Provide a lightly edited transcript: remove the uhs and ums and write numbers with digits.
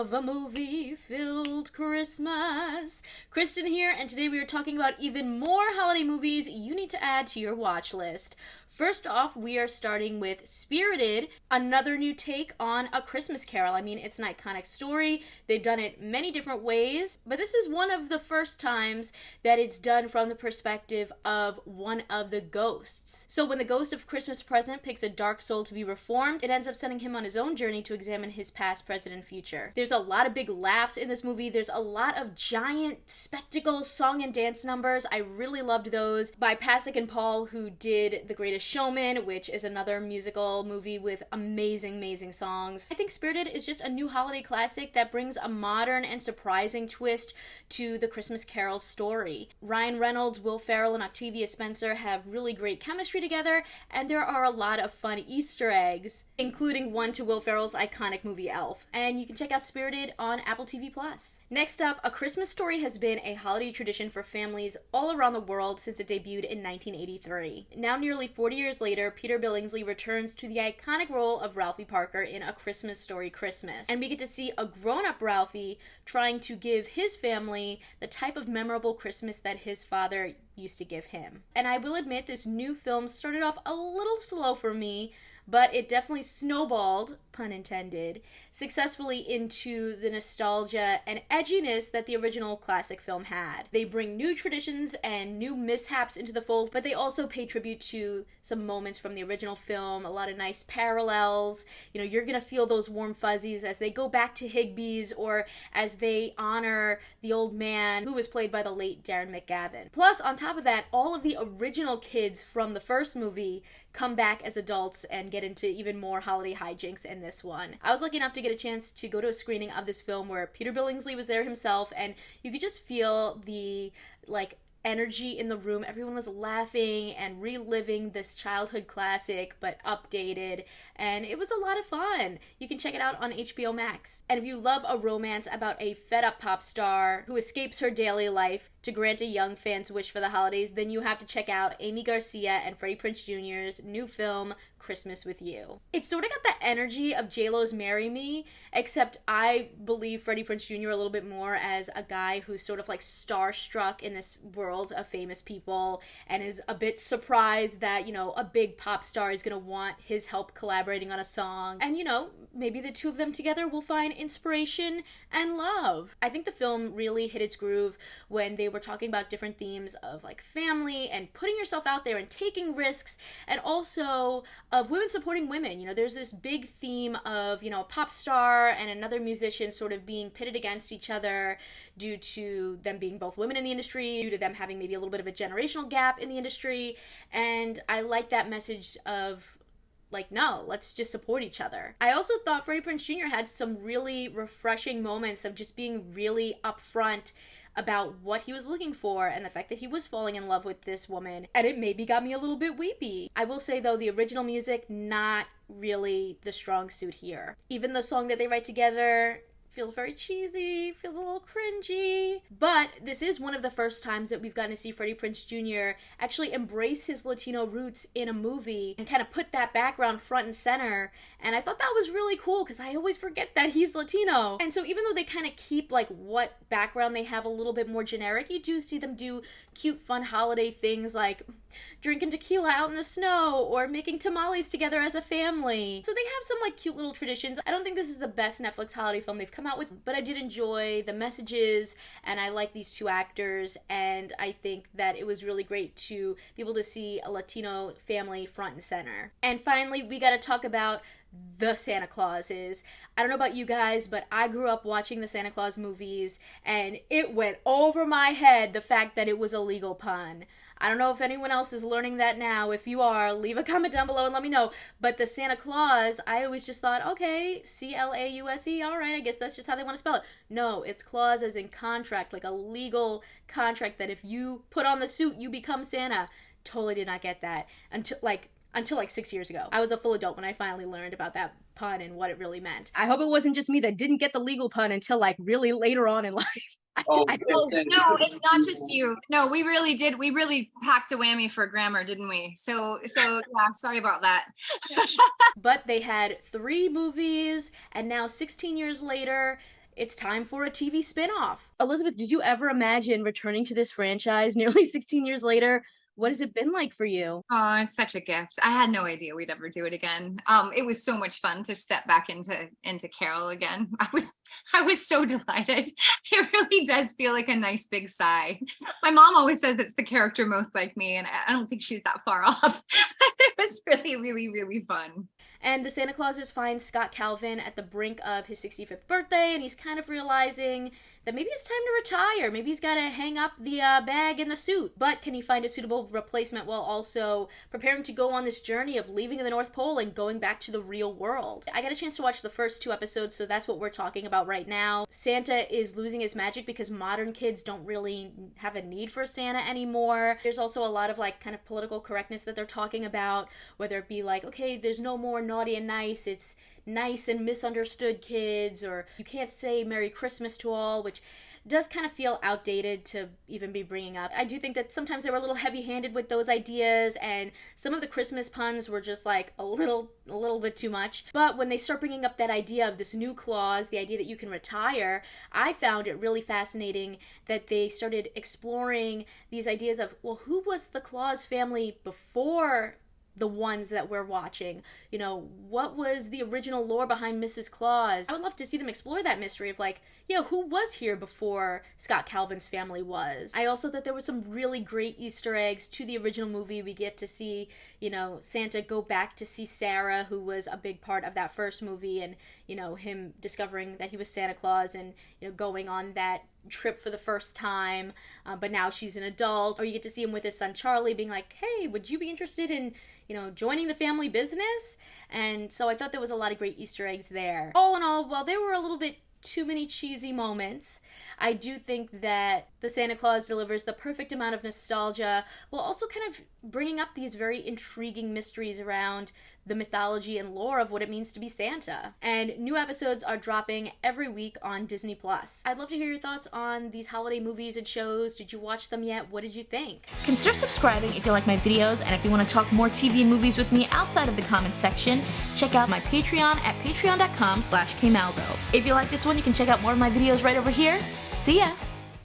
of a movie-filled Christmas. Kristen here, and today we are talking about even more holiday movies you need to add to your watch list. First off, we are starting with Spirited, another new take on A Christmas Carol. I mean, it's an iconic story. They've done it many different ways, but this is one of the first times that it's done from the perspective of one of the ghosts. So when the ghost of Christmas Present picks a dark soul to be reformed, it ends up sending him on his own journey to examine his past, present, and future. There's a lot of big laughs in this movie. There's a lot of giant spectacle song and dance numbers. I really loved those by Pasek and Paul, who did The Greatest Showman, which is another musical movie with amazing songs. I think Spirited is just a new holiday classic that brings a modern and surprising twist to the Christmas Carol story. Ryan Reynolds, Will Ferrell, and Octavia Spencer have really great chemistry together, and there are a lot of fun Easter eggs, including one to Will Ferrell's iconic movie Elf. And you can check out Spirited on Apple TV+. Next up, A Christmas Story has been a holiday tradition for families all around the world since it debuted in 1983. Now nearly 40 years later, Peter Billingsley returns to the iconic role of Ralphie Parker in A Christmas Story Christmas. And we get to see a grown-up Ralphie trying to give his family the type of memorable Christmas that his father used to give him. And I will admit, this new film started off a little slow for me, but it definitely snowballed, pun intended, successfully into the nostalgia and edginess that the original classic film had. They bring new traditions and new mishaps into the fold, but they also pay tribute to some moments from the original film, a lot of nice parallels. You know, you're gonna feel those warm fuzzies as they go back to Higbee's or as they honor the old man who was played by the late Darren McGavin. Plus, on top of that, all of the original kids from the first movie come back as adults and get into even more holiday hijinks in this one. I was lucky enough to get a chance to go to a screening of this film where Peter Billingsley was there himself, and you could just feel the, energy in the room. Everyone was laughing and reliving this childhood classic, but updated, and it was a lot of fun. You can check it out on HBO Max. And if you love a romance about a fed-up pop star who escapes her daily life to grant a young fan's wish for the holidays, then you have to check out Amy Garcia and Freddie Prinze Jr.'s new film, Christmas with You. It sort of got the energy of J-Lo's Marry Me, except I believe Freddie Prinze Jr. a little bit more as a guy who's sort of starstruck in this world of famous people and is a bit surprised that, a big pop star is going to want his help collaborating on a song. And, maybe the two of them together will find inspiration and love. I think the film really hit its groove when they were talking about different themes of family and putting yourself out there and taking risks, and also of women supporting women. There's this big theme of, a pop star and another musician sort of being pitted against each other due to them being both women in the industry, due to them having maybe a little bit of a generational gap in the industry. And I like that message of no, let's just support each other. I also thought Freddie Prinze Jr. had some really refreshing moments of just being really upfront about what he was looking for and the fact that he was falling in love with this woman, and it maybe got me a little bit weepy. I will say, though, the original music, not really the strong suit here. Even the song that they write together feels very cheesy, feels a little cringy. But this is one of the first times that we've gotten to see Freddie Prinze Jr. actually embrace his Latino roots in a movie and kind of put that background front and center. And I thought that was really cool because I always forget that he's Latino. And so even though they kind of keep what background they have a little bit more generic, you do see them do cute, fun holiday things like drinking tequila out in the snow or making tamales together as a family. So they have some cute little traditions. I don't think this is the best Netflix holiday film they've come out with, but I did enjoy the messages, and I like these two actors, and I think that it was really great to be able to see a Latino family front and center. And finally, we got to talk about the Santa Clauses. I don't know about you guys, but I grew up watching the Santa Claus movies, and it went over my head the fact that it was a legal pun. I don't know if anyone else is learning that now. If you are, leave a comment down below and let me know. But the Santa Claus, I always just thought, okay, C-L-A-U-S-E, all right, I guess that's just how they want to spell it. No, it's clause as in contract, like a legal contract that if you put on the suit, you become Santa. Totally did not get that until 6 years ago. I was a full adult when I finally learned about that pun and what it really meant. I hope it wasn't just me that didn't get the legal pun until really later on in life. Well, no, it's not just you. No, we really did. We really packed a whammy for grammar, didn't we? So yeah, sorry about that. But they had 3 movies, and now 16 years later, it's time for a TV spinoff. Elizabeth, did you ever imagine returning to this franchise nearly 16 years later? What has it been like for you? Oh, it's such a gift. I had no idea we'd ever do it again. It was so much fun to step back into Carol again. I was so delighted. It really does feel like a nice big sigh. My mom always says it's the character most like me, and I don't think she's that far off. It was really, really, really fun. And the Santa Clauses find Scott Calvin at the brink of his 65th birthday, and he's kind of realizing that maybe it's time to retire. Maybe he's got to hang up the bag and the suit. But can he find a suitable replacement while also preparing to go on this journey of leaving the North Pole and going back to the real world? I got a chance to watch the first 2 episodes, so that's what we're talking about right now. Santa is losing his magic because modern kids don't really have a need for Santa anymore. There's also a lot of like kind of political correctness that they're talking about, whether it be like, okay, there's no more naughty and nice, it's nice and misunderstood kids, or you can't say Merry Christmas to all, which does kind of feel outdated to even be bringing up. I do think that sometimes they were a little heavy-handed with those ideas, and some of the Christmas puns were just like a little bit too much. But when they start bringing up that idea of this new clause, the idea that you can retire, I found it really fascinating that they started exploring these ideas of, well, who was the Claus family before the ones that we're watching? You know, what was the original lore behind Mrs. Claus? I would love to see them explore that mystery of like, who was here before Scott Calvin's family was. I also thought there were some really great Easter eggs to the original movie. We get to see, Santa go back to see Sarah, who was a big part of that first movie, and, him discovering that he was Santa Claus and, going on that trip for the first time, but now she's an adult. Or you get to see him with his son Charlie being like, hey, would you be interested in, joining the family business? And so I thought there was a lot of great Easter eggs there. All in all, while there were a little bit too many cheesy moments, I do think that the Santa Claus delivers the perfect amount of nostalgia while also kind of bringing up these very intriguing mysteries around the mythology and lore of what it means to be Santa. And new episodes are dropping every week on Disney+. I'd love to hear your thoughts on these holiday movies and shows. Did you watch them yet? What did you think? Consider subscribing if you like my videos, and if you want to talk more TV and movies with me outside of the comments section, check out my Patreon at patreon.com/kmaldo. If you like this one, you can check out more of my videos right over here. See ya!